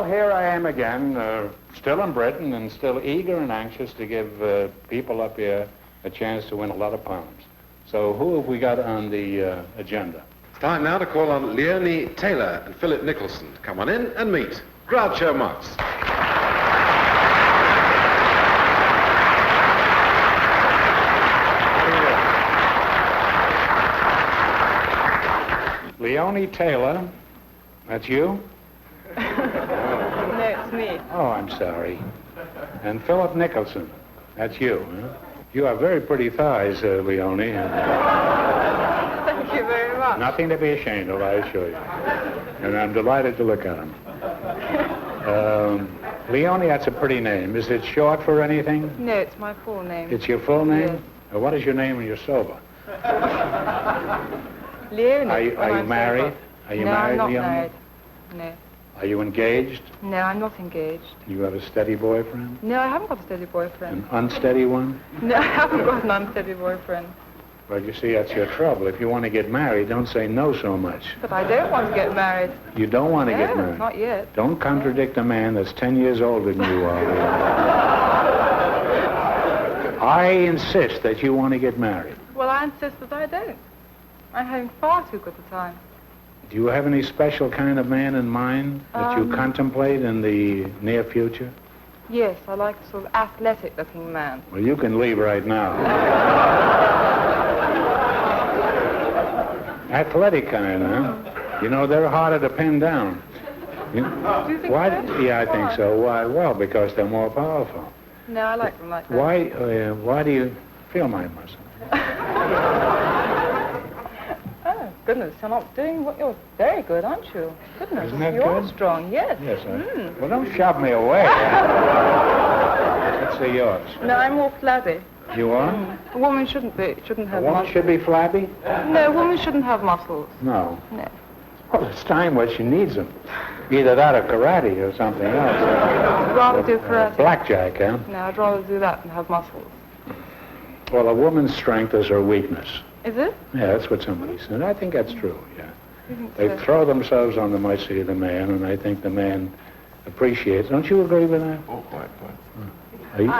Well, here I am again, still in Britain and still eager and anxious to give people up here a chance to win a lot of pounds. So who have we got on the agenda? It's time now to call on Leoni Taylor and Philip Nicholson to come on in and meet Groucho Marx. Leoni Taylor, that's you? No, it's me. Oh, I'm sorry. And Philip Nicholson, that's you, huh? You have very pretty thighs, Leoni. Thank you very much. Nothing to be ashamed of, I assure you. And I'm delighted to look at them. Leoni, that's a pretty name. Is it short for anything? No, it's my full name. It's your full name? Yes. What is your name when you're sober? Leoni. Are you married? Are you married, No, I'm not Leoni? married. No. Are you engaged? No, I'm not engaged. You have a steady boyfriend? No, I haven't got a steady boyfriend. An unsteady one? No, I haven't got an unsteady boyfriend. Well, you see, that's your trouble. If you want to get married, don't say no so much. But I don't want to get married. You don't want to get No, married? not yet. Don't contradict a man that's 10 years older than you are. I insist that you want to get married. Well, I insist that I don't. I'm having far too good a time. Do you have any special kind of man in mind that you contemplate in the near future? Yes, I like a sort of athletic-looking man. Well, you can leave right now. Athletic kind, huh? You know, they're harder to pin down. Do you think Why? so? Yeah, I think so. Why? Well, because they're more powerful. No, I like them like that. Why do you feel my muscle? Oh, goodness, you're not doing what you're very good, aren't you? Goodness, Isn't that you're good? strong, yes. Yes, sir. Well, don't shove me away. Let's see yours. No, I'm more flabby. You are? A woman shouldn't A have woman muscles. should be flabby? No, a woman shouldn't have muscles. No. No. Well, it's time when she needs them. Either that or karate or something else. I'd rather do karate. Blackjack, huh? No, I'd rather do that than have muscles. Well, a woman's strength is her weakness. Is it? Yeah, that's what somebody said. I think that's true, yeah. You think They so? throw themselves on the mercy of the man, and I think the man appreciates. Don't you agree with that? Oh, quite. Are you?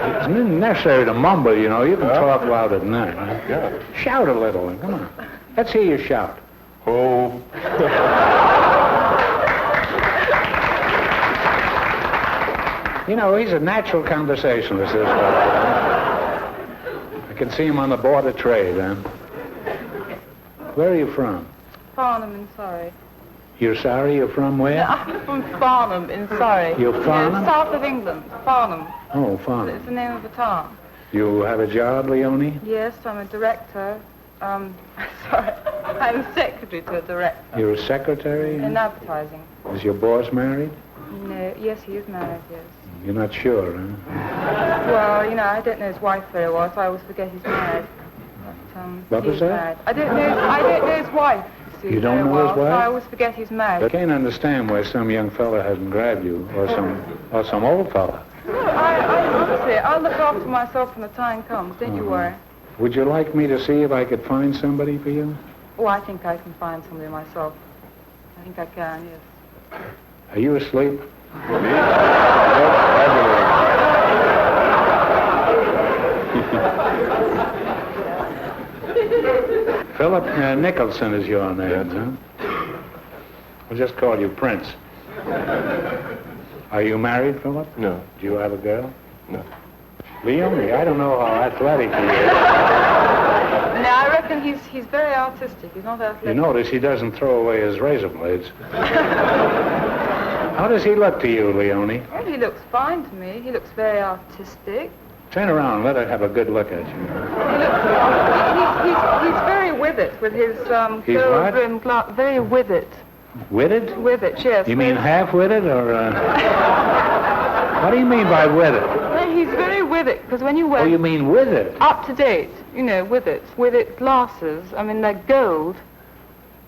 It's not necessary to mumble, you know. You can talk louder than that. Huh? Yeah. Shout a little. Come on. Let's hear you shout. Oh. You know, he's a natural conversationalist, this fellow. I can see him on the Board of Trade, huh? Where are you from? Farnham in Surrey. You're sorry? You're from where? I'm from Farnham in Surrey. You're Farnham? No, south of England. Farnham. Oh, fine. It's the name of the town. You have a job, Leoni? Yes, I'm a director. Sorry, I'm secretary to a director You're a secretary? in advertising. Is your boss married? No, yes, he is married, yes. You're not sure, huh? Well, you know, I don't know his wife very well, so I always forget he's married. But, What was he's that? married. I don't know his wife. See, You don't very know well, his wife? So I always forget he's I married. can't understand why some young fella hasn't grabbed you, or some old fella. No, I honestly, I'll look after myself when the time comes. Don't you worry. Would you like me to see if I could find somebody for you? Oh, I think I can find somebody myself. I think I can, yes. Are you asleep? Philip Nicholson is your name, huh? We'll just call you Prince. Are you married, Philip? No. Do you have a girl? No. Leoni, I don't know how athletic he is. No, I reckon he's very artistic. He's not athletic. You notice he doesn't throw away his razor blades. How does he look to you, Leoni? Well, he looks fine to me. He looks very artistic. Turn around, let her have a good look at you. He's very with it, with his He's what? gold-rimmed glass. Very with it. Witted? With it, yes. You mean half-witted, or... What do you mean by with it? No, he's very with it, because when you wear... Oh, you mean with it? Up to date, you know, with it glasses. I mean, they're gold.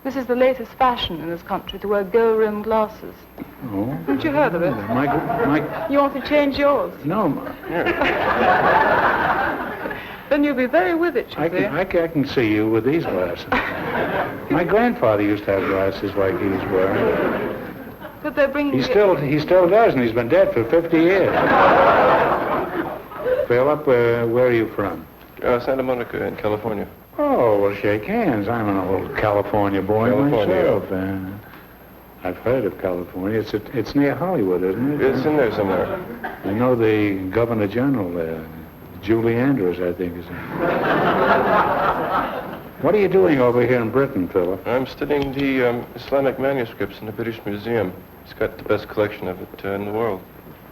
This is the latest fashion in this country, to wear gold-rimmed glasses. Oh. Haven't you heard of it? My... You want to change yours? No, Then you'll be very with it, you see. I can see you with these glasses. My grandfather used to have glasses like he's wearing. But they're bringing He still does, and he's been dead for 50 years. Philip, where are you from? Santa Monica in California. Oh, well, shake hands. I'm an old California boy myself. I've heard of California. It's near Hollywood, isn't it? It's in there somewhere. I know the Governor General there, Julie Andrews, I think is in. What are you doing over here in Britain, Philip? I'm studying the Islamic manuscripts in the British Museum. It's got the best collection of it in the world.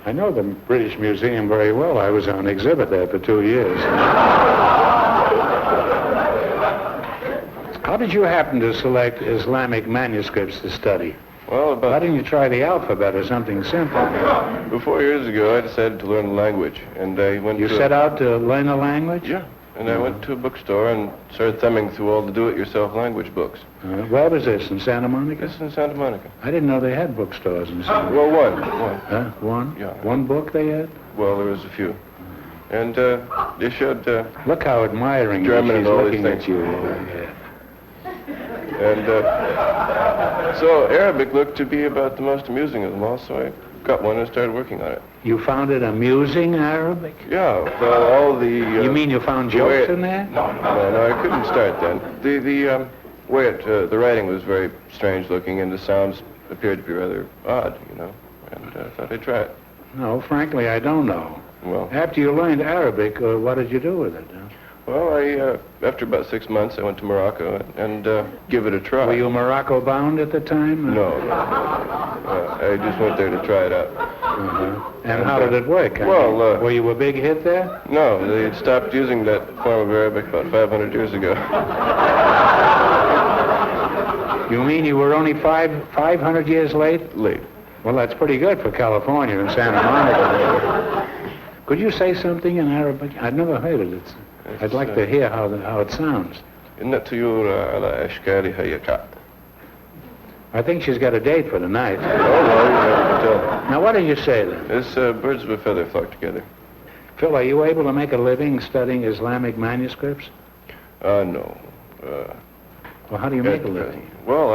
I know the British Museum very well. I was on exhibit there for 2 years. How did you happen to select Islamic manuscripts to study? Well, Why didn't you try the alphabet or something simple? 4 years ago, I decided to learn the language, and I went You set out to learn a language? Yeah, and I went to a bookstore and started thumbing through all the do-it-yourself language books. Where was this, in Santa Monica? This is in Santa Monica. I didn't know they had bookstores in Santa Monica. Well, one. One? Yeah. One book they had? Well, there was a few. And they showed Look how admiring German she's and all these looking at things. you. Yeah. And so Arabic looked to be about the most amusing of them all, so I got one and started working on it. You found it amusing, Arabic? Yeah, well, all the... you mean you found jokes in there? No, I couldn't start then. The way the writing was very strange looking, and the sounds appeared to be rather odd, you know, and I thought I'd try it. No, frankly, I don't know. Well, After you learned Arabic, what did you do with it? well, after about 6 months, I went to Morocco and give it a try. Were you Morocco bound at the time? No. I just went there to try it out. And how did it work? Well, were you a big hit there? No, they had stopped using that form of Arabic about 500 years ago. You mean you were only 500 years late? Late. Well, that's pretty good for California and Santa Monica. Could you say something in Arabic? I've never heard it. I'd like to hear how it sounds. إن الطيور على أشكالها يقع. I think she's got a date for tonight. Oh, well, you can tell. Now, what did you say then? It's birds of a feather flock together. Phil, are you able to make a living studying Islamic manuscripts? No. Well, how do you make a living? Well,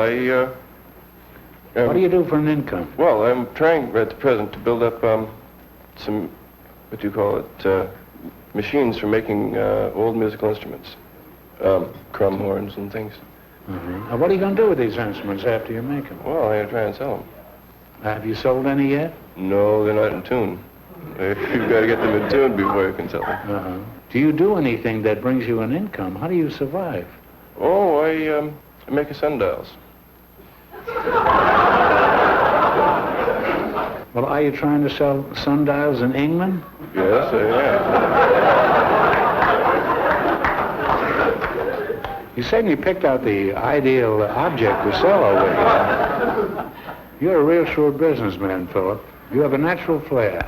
What do you do for an income? Well, I'm trying at the present to build up some, what do you call it, machines for making old musical instruments, crumb horns and things. Now, what are you going to do with these instruments after you make them? Well, I'm going to try and sell them. Have you sold any yet? No, they're not in tune. You've got to get them in tune before you can sell them. Do you do anything that brings you an income? How do you survive? Oh, I make sundials. Well, are you trying to sell sundials in England? Yes, I am. You certainly picked out the ideal object to sell over here. You're a real shrewd businessman, Philip. You have a natural flair.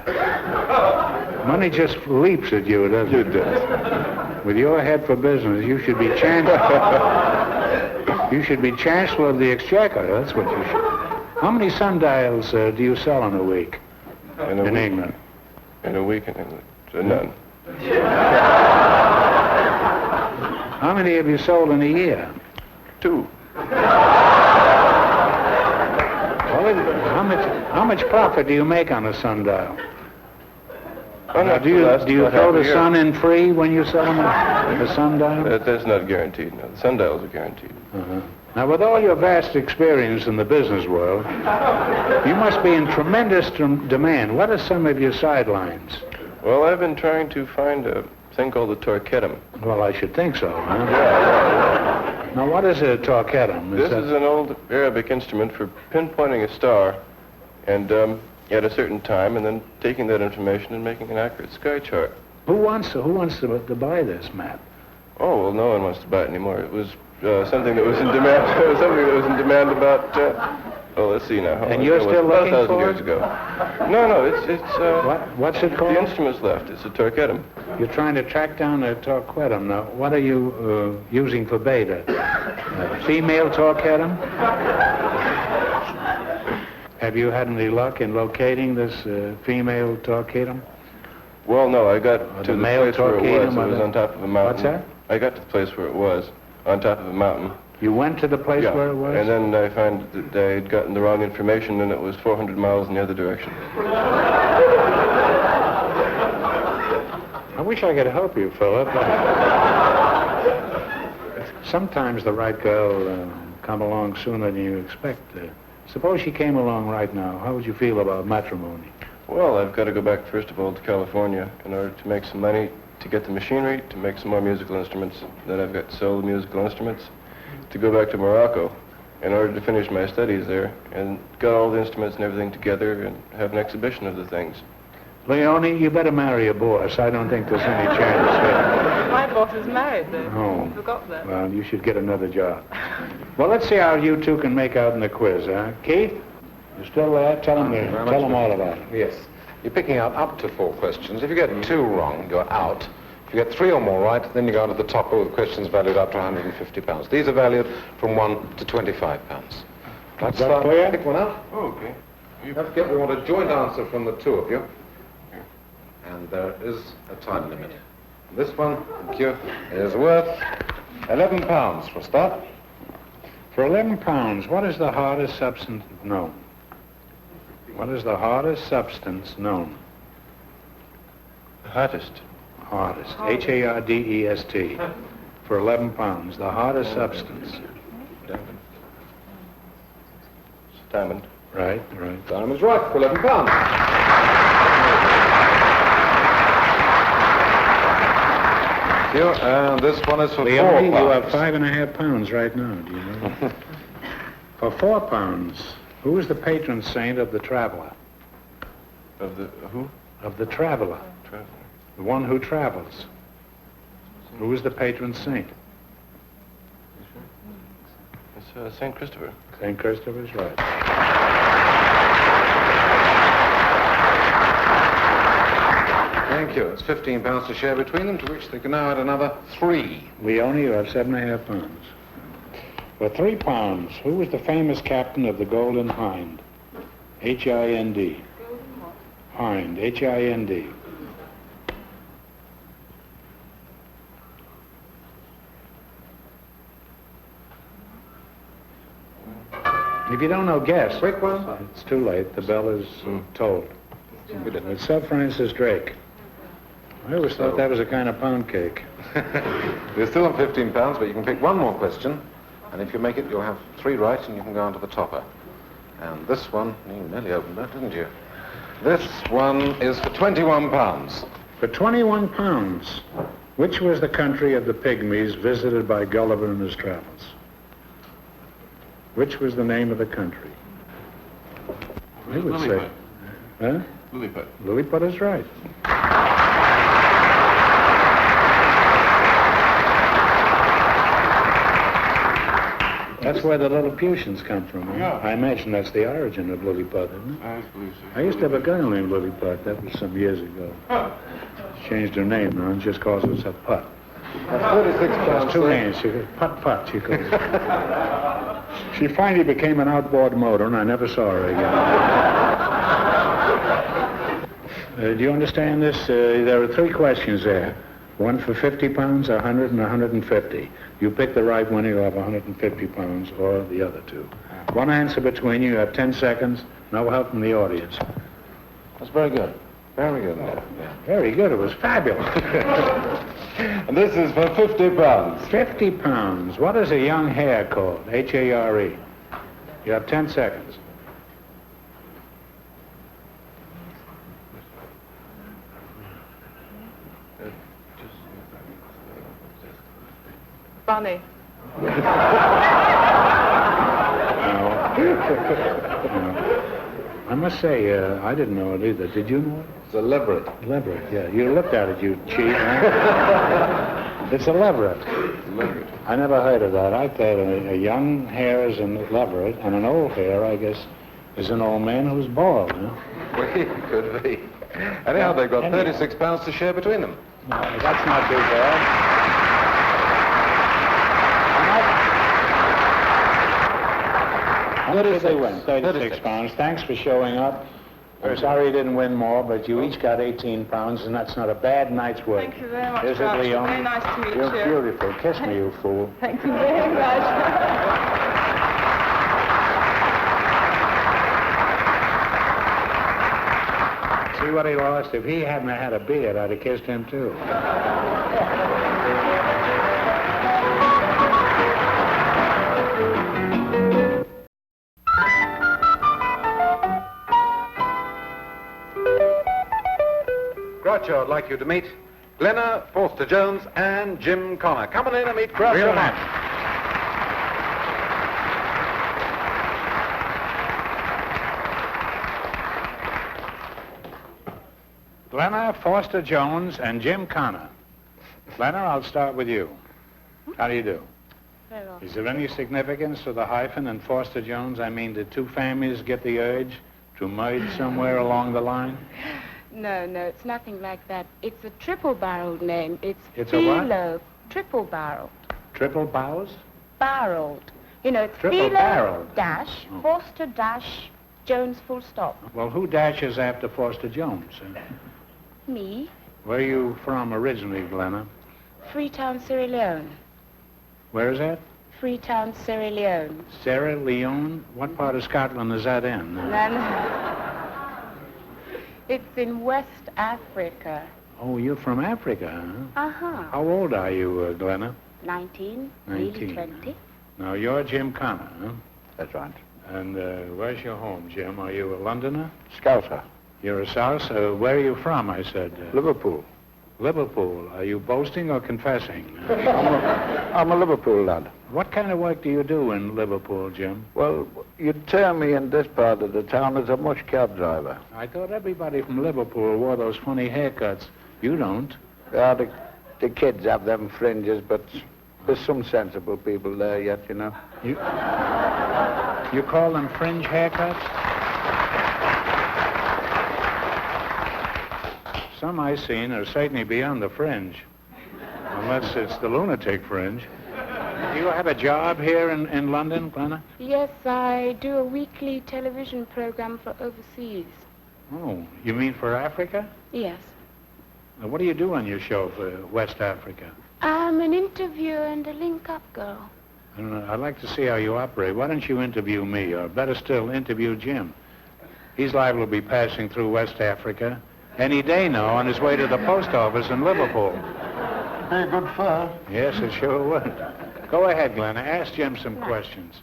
Money just leaps at you, doesn't it? It does. With your head for business, you should be Chancellor of the Exchequer. That's what you should. How many sundials do you sell in a week in England? In a week in England? None. How many have you sold in a year? 2. Well, how much profit do you make on a sundial? Now, do you throw the sun in free when you sell them a sundial? That's not guaranteed. No, the sundials are guaranteed. Now, with all your vast experience in the business world, you must be in tremendous demand. What are some of your sidelines? Well, I've been trying to find a thing called the torquetum. Well, I should think so, huh? Yeah. Now, what is a torquetum? This is an old Arabic instrument for pinpointing a star and at a certain time, and then taking that information and making an accurate sky chart. Who wants to buy this map? Oh, well, no one wants to buy it anymore. It was something that was in demand. It was something that was in demand about. Let's see now. And you're still looking for it? 1,000 for years it? ago. No, it's. What's it called? The instrument's left. It's a torquetum. You're trying to track down a torquetum. Now, what are you using for beta? Female torquetum? Have you had any luck in locating this female torquetum? Well, no, I got to the male place where it was. torquetum, It was on top of a mountain. What's that? I got to the place where it was, on top of a mountain. You went to the place where it was? And then I found that I had gotten the wrong information and it was 400 miles in the other direction. I wish I could help you, Philip. Sometimes the right girl come along sooner than you expect. Suppose she came along right now. How would you feel about matrimony? Well, I've got to go back first of all to California in order to make some money to get the machinery, to make some more musical instruments. Then I've got to sell the musical instruments, to go back to Morocco in order to finish my studies there and get all the instruments and everything together and have an exhibition of the things. Leoni, you better marry a boss. I don't think there's any chance. My boss is married, though. Oh. I forgot that. Well, you should get another job. Well, let's see how you two can make out in the quiz, huh? Keith, you still there? Tell them all about it. Yes. You're picking out up to 4 questions. If you get 2 wrong, you're out. If you get 3 or more right, then you go on to the topper with questions valued up to £150. These are valued from £1 to £25. Let's start. clear? Pick one up. Oh, okay. We want a joint answer from the 2 of you. And there is a time limit. This one, thank you, is worth £11 for a start. For £11, what is the hardest substance known? What is the hardest substance known? The hottest. Hardest. H-A-R-D-E-S-T. For £11, the hardest substance. Diamond. It's diamond. Right. Diamond's right for £11. Thank you. And this one is for Leoni, £4. you have £5.5 right now, do you know? For £4, who is the patron saint of the traveler? Of the who? Of the traveler. Traveler. The one who travels. Who is the patron saint? It's St. Christopher. St. Christopher's right. Thank you. It's £15 to share between them, to which they can now add another 3. Leoni, you have £7.5. For £3, who was the famous captain of the Golden Hind? H-I-N-D. Hind, H-I-N-D. If you don't know, guess. Quick one. It's too late. The bell is tolled. It's Sir Francis Drake. I always thought that was a kind of pound cake. You're still on £15, but you can pick one more question. And if you make it, you'll have 3 right, and you can go on to the topper. And this one, you nearly opened that, didn't you? This one is for £21. For £21, which was the country of the Pygmies visited by Gulliver in his travels? Which was the name of the country? I would say. Lilliput. Huh? Lilliput. Lilliput is right. That's where the Lilliputians come from. Huh? Yeah. I imagine that's the origin of Lilliput, isn't it? I believe so. I used to have a girl named Lilliput. That was some years ago. Changed her name now just because it's a putt. That's £36. There's 2 names. She could, putt, she could. She finally became an outboard motor, and I never saw her again. Do you understand this? There are 3 questions there. One for £50, 100, and 150. You pick the right one, you have £150, or the other 2. One answer between you. You have 10 seconds. No help from the audience. That's very good. Very good. Yeah. Very good. It was fabulous. And this is for £50. £50. What is a young hare called? H-A-R-E. You have 10 seconds. Bunny. No. I must say, I didn't know it either. Did you know it? It's a leveret. Leveret, yeah. You looked at it, you cheat, huh? It's a leveret. Lilliput. I never heard of that. I thought a young hare is a leveret, and an old hare, I guess, is an old man who's bald, huh? Well, could be. Anyhow, they've got £36 to share between them. No, that's not too bad. How much did they win? £36. Thanks for showing up. I'm sorry you didn't win more, but you each got 18 pounds, and that's not a bad night's work. Thank you very much, Is it, Groucho. Leoni? Very nice to meet You're you. beautiful. Kiss me, you fool. Thank you very much. See what he lost? If he hadn't had a beard, I'd have kissed him, too. Groucho, I'd like you to meet Glenna Forster Jones and Jim Connor. Come on in and meet Groucho. Real nice. Glenna Forster Jones and Jim Connor. Glenna, I'll start with you. How do you do? Very well. Is there any significance to the hyphen and Forster Jones? I mean, did two families get the urge to merge somewhere along the line? No, it's nothing like that. It's a triple-barreled name. It's a what? Philo. Triple-barreled. Triple bows? Barreled. You know, it's Triple Philo barreled. dash, Oh. Forster dash, Jones full stop. Well, who dashes after Forster Jones? Me, Where are you from originally, Glenna? Freetown, Sierra Leone. Where is that? Freetown, Sierra Leone. Sierra Leone? What part of Scotland is that in? It's in West Africa. Oh, you're from Africa, huh? Uh-huh. How old are you, Glenna? 19, 19. nearly 20. Now, you're Jim Connor, huh? That's right. And where's your home, Jim? Are you a Londoner? Scouser. You're a South? Where are you from, I said? Liverpool. Liverpool. Are you boasting or confessing? I'm a Liverpool lad. What kind of work do you do in Liverpool, Jim? Well, you'd term me in this part of the town as a mush cab driver. I thought everybody from Liverpool wore those funny haircuts. You don't. Yeah, the kids have them fringes, but there's some sensible people there yet, you know. You call them fringe haircuts? Some I've seen are certainly beyond the fringe, unless it's the lunatic fringe. Do you have a job here in London, Glenna? Yes, I do a weekly television program for overseas. Oh, you mean for Africa? Yes. Now, what do you do on your show for West Africa? I'm an interviewer and a link-up girl. I don't know. I'd like to see how you operate. Why don't you interview me, or better still, interview Jim? He's liable to be passing through West Africa any day now on his way to the post office in Liverpool. Be a good fur. Yes, it sure would. Go ahead, Glenna. Ask Jim some questions.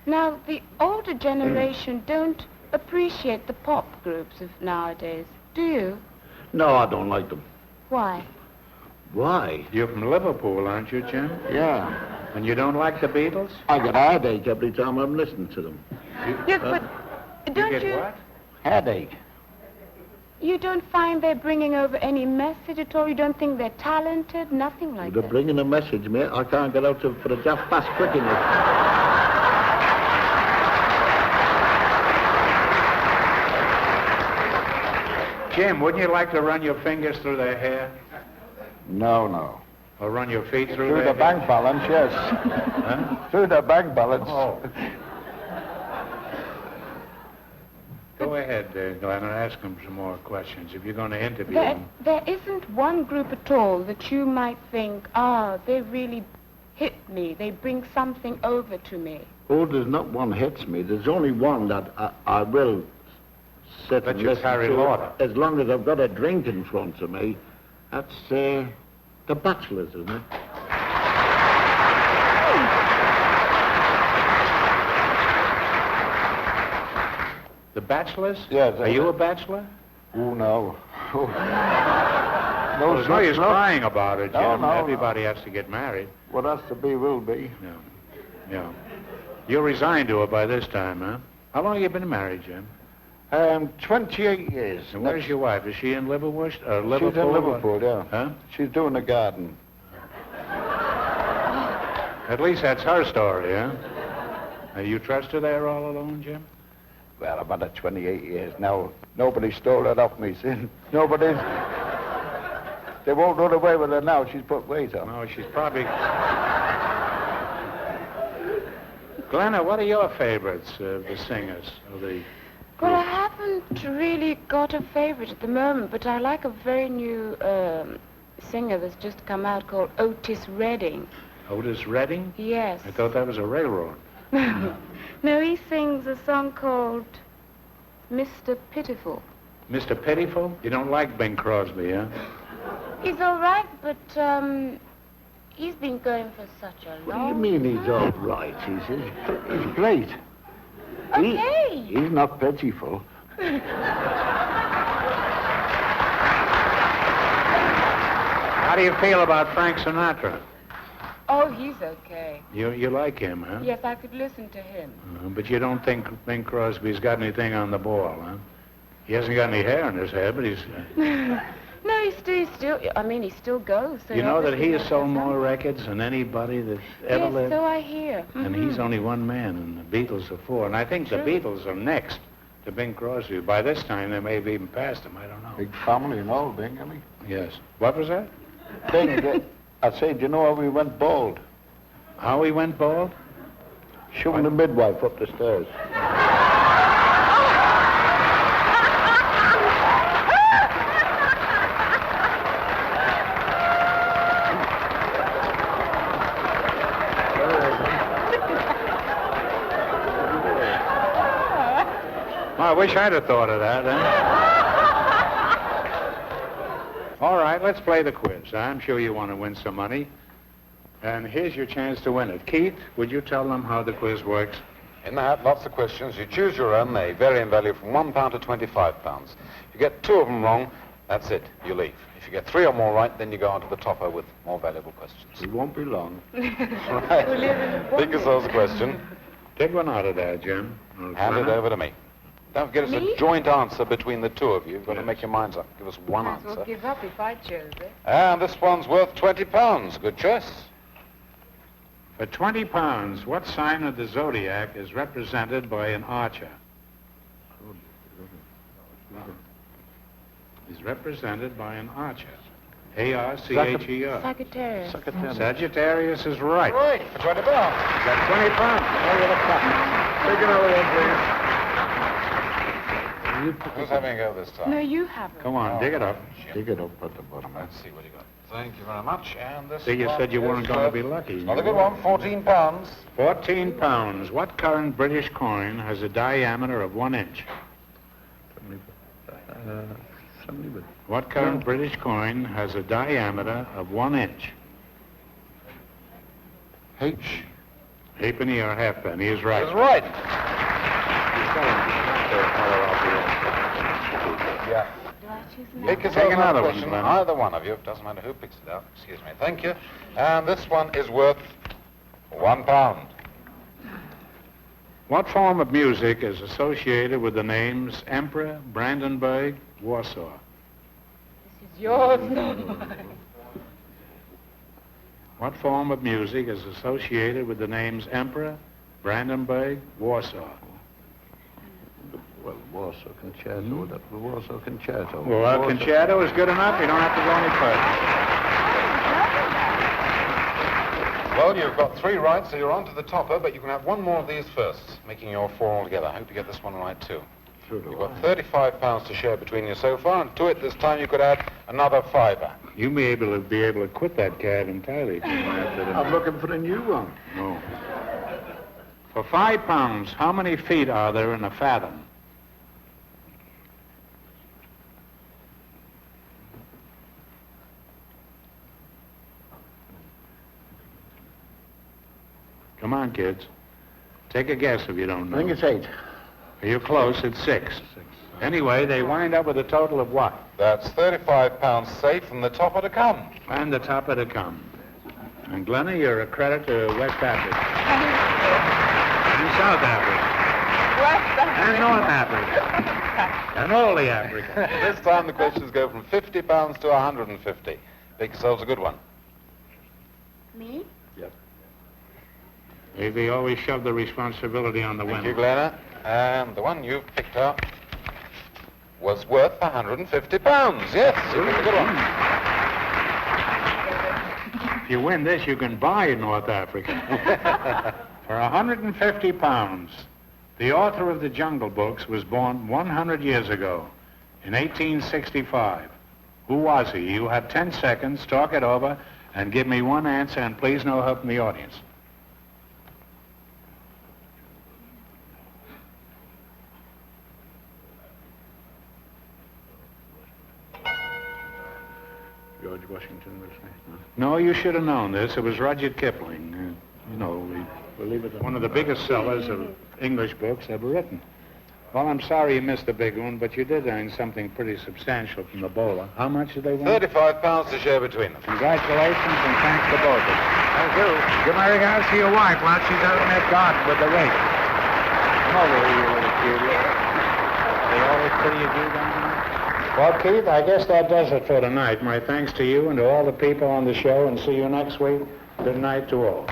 Now, the older generation don't appreciate the pop groups of nowadays, do you? No, I don't like them. Why? Why? You're from Liverpool, aren't you, Jim? Yeah. And you don't like the Beatles? I get a headache every time I'm listening to them. Yes, but don't you get what? Headache. You don't find they're bringing over any message at all? You don't think they're talented? Nothing like They're that? bringing a message, mate. I can't get out for the daft fast quick enough. Jim, wouldn't you like to run your fingers through their hair? No. Or run your feet through Through their the bank balance, yes. Huh? Through the bank balance. Oh. Go ahead, Glenn, and ask him some more questions if you're going to interview him. There isn't one group at all that you might think, they really hit me. They bring something over to me. Oh, there's not one hits me. There's only one that I will sit Let and you listen carry to water. as long as I've got a drink in front of me. That's The Bachelors, isn't it? The Bachelors? Yes. Are you a bachelor? Oh, no. Oh. Well, there's no use not. crying about it, Jim. No. Everybody has to get married. What has to be will be. Yeah. You're resigned to it by this time, huh? How long have you been married, Jim? 28 years. And where's your wife? Is she in Liverpool? She's in Liverpool, yeah. Huh? She's doing the garden. At least that's her story, huh? You trust her there all alone, Jim? Well, I've had her 28 years now. Nobody stole it off me since. Nobody's... They won't run away with her now. She's put weight on. No, she's probably... Glenna, what are your favorites of the singers? Of the Well, I group? have haven't really got a favorite at the moment, but I like a very new singer that's just come out called Otis Redding. Otis Redding? Yes. I thought that was a railroad. No, he sings a song called Mr. Pitiful. Mr. Pitiful? You don't like Bing Crosby, huh? He's all right, but he's been going for such a What long do you mean he's all right? He's great. Okay. He's not pitiful. How do you feel about Frank Sinatra? Oh, he's okay. You like him, huh? Yes, I could listen to him. But you don't think Bing Crosby's got anything on the ball, huh? He hasn't got any hair in his head, but he's... No, he still, I mean, he still goes. So You know that he has obviously sold has more done. records than anybody that's ever Yes, lived. so I hear. And he's only one man, and the Beatles are four. And I think the Beatles are next to Bing Crosby. By this time, they may have even passed him. I don't know. Big family and all, Bing, I Yes. What was that? Bing, I said, you know how we went bald? How he went bald? Shoving the midwife up the stairs. Well, I wish I'd have thought of that, All right, let's play the quiz. I'm sure you want to win some money. And here's your chance to win it. Keith, would you tell them how the quiz works? In the hat, lots of questions. You choose your own. They vary in value from £1 to £25. If you get 2 of them wrong, that's it. You leave. If you get 3 or more right, then you go on to the topper with more valuable questions. It won't be long. Right. Pick yourselves a question. Take one out of there, Jim. Hand it over to me. Don't forget it's Me? a joint answer between the two of you. You've got to Yes. make your minds up. Give us one Might as well answer. give up if I chose it. And this one's worth £20. Good choice. For £20, what sign of the zodiac is represented by an archer? Is represented by an archer. A-R-C-H-E-R. Sagittarius. Sagittarius is right. Right, for £20. You got £20. There you go. Take another one, please. Who's having a go this time? No, you haven't. Come on, dig it up. Dig it up at the bottom. Let's see what you got. Thank you very much. And this See, you one said you is weren't going to worth- be lucky. Another good one, £14. £14. What current British coin has a diameter of 1 inch? What current British coin has a diameter of 1 inch? H. Halfpenny or halfpenny is right. That's right. Yeah. Do I choose now? Pick yourself Take another one, question, Glenn. either one of you. It doesn't matter who picks it out. Excuse me. Thank you. And this one is worth £1. What form of music is associated with the names Emperor, Brandenburg, Warsaw? This is yours, not mine. What form of music is associated with the names Emperor, Brandenburg, Warsaw? Well, Warsaw Concerto. The Warsaw Concerto. Well, concerto is good enough. You don't have to go any further. Well, you've got 3 right, so you're on to the topper, but you can have one more of these first, making your 4 altogether. I hope you get this one right, too. You've got £35 to share between you so far, and to it this time you could add another £5. You may be able to quit that cab entirely. I'm looking for a new one. No. For £5, how many feet are there in a fathom? Come on, kids. Take a guess if you don't I think know. it's 8. You're close. It's 6. Anyway, they wind up with a total of what? That's £35 safe and the topper to come. And the topper to come. And Glenna, you're a credit to West Africa. And South Africa. West Africa. And North Africa. And all the Africa. This time the questions go from £50 to £150. Pick yourselves a good one. Me? They always shove the responsibility on the Thank you, winner. Glenna. And the one you've picked up was worth £150. Yes, you picked a good one. If you win this, you can buy North Africa. For £150. The author of the Jungle Books was born 100 years ago, in 1865. Who was he? You have 10 seconds, talk it over, and give me one answer, and please no help from the audience. George Washington was it? No, you should have known this. It was Rudyard Kipling. One of the biggest sellers of English books ever written. Well, I'm sorry you missed the big one, but you did earn something pretty substantial from the bowler. How much did they win? £35 to share between them. Congratulations and thanks to both of you. Thank you. Give my regards to your wife while she's out in that garden with the rake. Come over here, you little cutie. They always pretty you do down there? Well, Keith, I guess that does it for tonight. My thanks to you and to all the people on the show, and see you next week. Good night to all.